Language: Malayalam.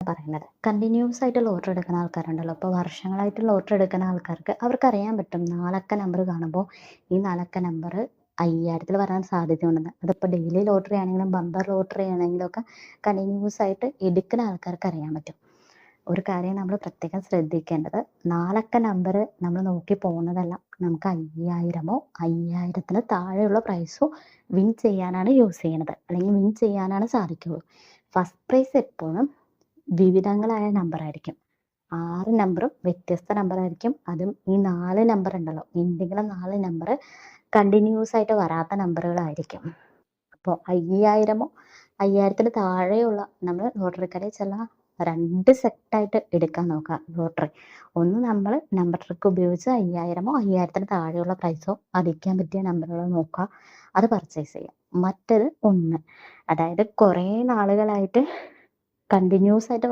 പറയുന്നത്. കണ്ടിന്യൂസ് ആയിട്ട് ലോട്ടറി എടുക്കുന്ന ആൾക്കാരുണ്ടല്ലോ. ഇപ്പോൾ വർഷങ്ങളായിട്ട് ലോട്ടറി എടുക്കുന്ന ആൾക്കാർക്ക് അവർക്കറിയാൻ പറ്റും 4 അക്ക നമ്പർ കാണുമ്പോൾ ഈ 4 അക്ക നമ്പർ 5000 വരാൻ സാധ്യതയുണ്ടെന്ന്. അതിപ്പോൾ ഡെയിലി ലോട്ടറി ആണെങ്കിലും ബമ്പർ ലോട്ടറി ആണെങ്കിലും ഒക്കെ കണ്ടിന്യൂസ് ആയിട്ട് എടുക്കുന്ന ആൾക്കാർക്ക് അറിയാൻ പറ്റും. ഒരു കാര്യം നമ്മൾ പ്രത്യേകം ശ്രദ്ധിക്കേണ്ടത് 4 അക്ക നമ്പർ നമ്മൾ നോക്കി പോകുന്നതല്ല. നമുക്ക് 5000മോ 5000ത്തിന് താഴെയുള്ള പ്രൈസോ വിൻ ചെയ്യാനാണ് യൂസ് ചെയ്യണത്, അല്ലെങ്കിൽ വിൻ ചെയ്യാനാണ് സാധിക്കുള്ളൂ. ഫസ്റ്റ് പ്രൈസ് എപ്പോഴും വിവിധങ്ങളായ നമ്പറായിരിക്കും. 6 നമ്പറും വ്യത്യസ്ത നമ്പറായിരിക്കും. അതും ഈ 4 നമ്പർ ഉണ്ടല്ലോ, എന്തെങ്കിലും 4 നമ്പർ കണ്ടിന്യൂസ് ആയിട്ട് വരാത്ത നമ്പറുകളായിരിക്കും. അപ്പോൾ 5000മോ 5000ത്തിന് താഴെയുള്ള നമ്മൾ ലോട്ടറി കടയിൽ ചെല്ലാം 2 സെറ്റായിട്ട് എടുക്കാൻ നോക്കുക ലോട്ടറി. ഒന്ന് നമ്മൾ നമ്പർ ട്രിക്ക് ഉപയോഗിച്ച് 5000മോ 5000ത്തിന് താഴെയുള്ള പ്രൈസോ അടിക്കാൻ പറ്റിയ നമ്പറുകൾ നോക്കുക, അത് പർച്ചേസ് ചെയ്യുക. മറ്റത് 1, അതായത് കുറേ നാളുകളായിട്ട് കണ്ടിന്യൂസ് ആയിട്ട്